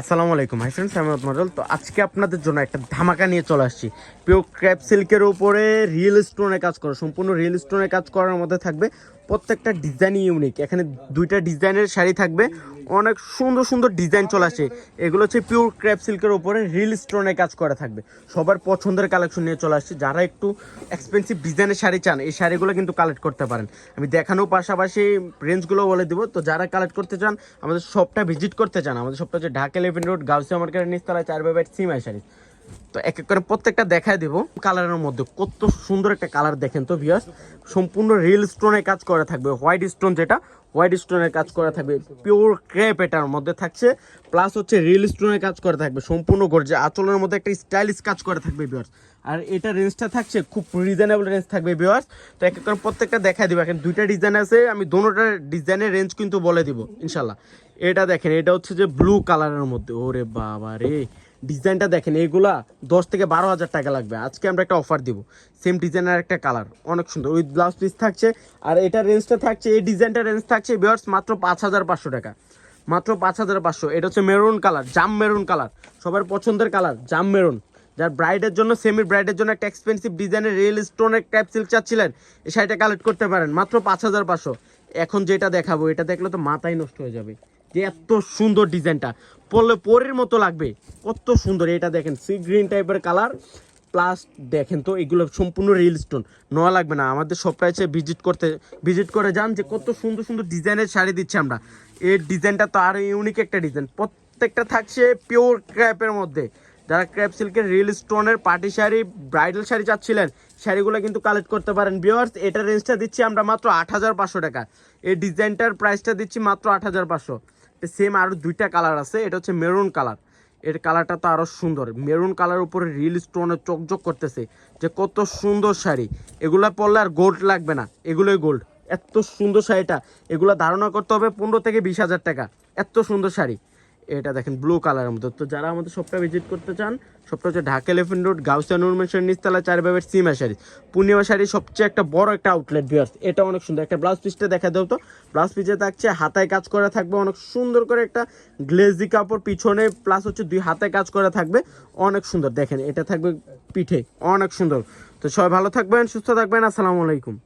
আসসালামু আলাইকুম hi friends, আমি মডেল। তো আজকে আপনাদের জন্য একটা ধামাকা নিয়ে চলে আসছি। পিওর ক্র্যাপ সিল্কের উপরে রিয়েল স্টোনে কাজ করা, সম্পূর্ণ রিয়েল স্টোনে কাজ করার মধ্যে থাকবে। প্রত্যেকটা ডিজাইন ইউনিক। এখানে দুইটা ডিজাইনের শাড়ি থাকবে, অনেক সুন্দর সুন্দর ডিজাইন চলে আসে। এগুলো হচ্ছে পিওর ক্র্যাপ সিল্কের উপরে রিয়েল স্টোনে কাজ করা থাকবে। সবার পছন্দের কালেকশন নিয়ে চলে আসছি। যারা একটু এক্সপেন্সিভ ডিজাইনের শাড়ি চান, এই শাড়িগুলো কিন্তু কালেক্ট করতে পারেন। আমি দেখানোর পাশাপাশি রেঞ্জগুলো বলে দিব। তো যারা কালেক্ট করতে চান, আমাদের শপটা ভিজিট করতে চান, আমাদের শপটা হচ্ছে ঢাকা 11 রোড, গাউসিয়া মার্কেটের নিচতলায় 4/8 সিমাই শাড়ি। তো এক এক করে প্রত্যেকটা দেখায় দেবো। কালারের মধ্যে কত সুন্দর একটা কালার দেখেন তো ভিউয়ার্স। সম্পূর্ণ রিয়েল স্টোনের কাজ করা থাকবে, হোয়াইট স্টোন, যেটা হোয়াইট স্টোনের কাজ করা থাকবে। পিওর ক্রেপ এটার মধ্যে থাকছে, প্লাস হচ্ছে রিয়েল স্টোনের কাজ করা থাকবে সম্পূর্ণ গর্জে। আঁচলের মধ্যে একটা স্টাইলিশ কাজ করা থাকবে ভিউয়ার্স। আর এটা রেঞ্জটা থাকছে খুব রিজনেবল রেঞ্জ থাকবে ভিউয়ার্স। তো এক এক করে প্রত্যেকটা দেখায় দিব। এখন দুইটা ডিজাইন আছে, আমি দোনোটা ডিজাইনের রেঞ্জ কিন্তু বলে দিব ইনশাল্লাহ। এটা দেখেন, এটা হচ্ছে যে ব্লু কালারের মধ্যে। ওরে বাবা রে, ডিজাইনটা দেখেন। এইগুলা 10 থেকে 12 হাজার টাকা লাগবে। আজকে আমরা একটা অফার দিব, সেম ডিজাইনের একটা কালার, অনেক সুন্দর, উইথ ব্লাউজ পিস থাকছে। আর এটার রেঞ্জটা থাকছে, এই ডিজাইনটার রেঞ্জ থাকছে ভিউয়ার্স মাত্র 5,500 টাকা, মাত্র 5,500। এটা হচ্ছে মেরুন কালার, জাম মেরুন কালার, সবার পছন্দের কালার জাম মেরুন। যার ব্রাইডের জন্য, সেমি ব্রাইডের জন্য একটা এক্সপেন্সিভ ডিজাইনের রিয়েল স্টোনের ক্যাপ সিল্ক চাচ্ছিলেন, এই শাড়িটা কালেক্ট করতে পারেন মাত্র 5,500। এখন যেটা দেখাবো, এটা দেখলে তো মাথায় নষ্ট হয়ে যাবে, যে এত সুন্দর ডিজাইনটা, পরলে পরের মতো লাগবে, কত সুন্দর। এটা দেখেন, সি গ্রিন টাইপের কালার, প্লাস দেখেন তো এগুলো সম্পূর্ণ রিয়েল স্টোন। নেওয়া লাগবে না, আমাদের শপটা এসে ভিজিট করে যান, যে কত সুন্দর সুন্দর ডিজাইনের শাড়ি দিচ্ছি আমরা। এই ডিজাইনটা তো আরও ইউনিক একটা ডিজাইন। প্রত্যেকটা থাকছে পিওর ক্র্যাপের মধ্যে। যারা ক্র্যাপ সিল্কের রিয়েল স্টোনের পার্টি শাড়ি, ব্রাইডাল শাড়ি চাচ্ছিলেন, শাড়িগুলো কিন্তু কালেক্ট করতে পারেন ভিউয়ার্স। এটার রেঞ্জটা দিচ্ছি আমরা মাত্র 8,500 টাকা। এই ডিজাইনটার প্রাইসটা দিচ্ছি মাত্র 8,500। সেম আরও দুইটা কালার আছে। এটা হচ্ছে মেরুন কালার, এর কালারটা তো আরও সুন্দর। মেরুন কালার উপরে রিয়েল স্টোনে চকচক করতেছে, যে কত সুন্দর শাড়ি। এগুলা পরলে আর গোল্ড লাগবে না, এগুলোই গোল্ড। এত সুন্দর শাড়িটা, এগুলো ধারণা করতে হবে 15 থেকে 20 হাজার টাকা, এত সুন্দর শাড়ি। এটা দেখেন ব্লু কালারের মধ্যে। তো যারা আমাদের শপটা ভিজিট করতে চান, শপটা হচ্ছে ঢাকা 11 রোড, গাউসিয়া নূর মেনশন নিচতলা 4/8 সিমা শাড়ি, পূর্ণিমা শাড়ি সবচেয়ে একটা বড় একটা আউটলেট ভিউয়ার্স। এটা অনেক সুন্দর। একটা ব্লাউজ পিসটা দেখা দাও তো। ব্লাউজ পিসে থাকছে হাতায় কাজ করা থাকবে, অনেক সুন্দর করে একটা গ্লেজি কাপড় পিছনে, প্লাস হচ্ছে 2 হাতায় কাজ করা থাকবে, অনেক সুন্দর। দেখেন এটা থাকবে পিঠে, অনেক সুন্দর। তো সবাই ভালো থাকবেন, সুস্থ থাকবেন। আসসালামু আলাইকুম।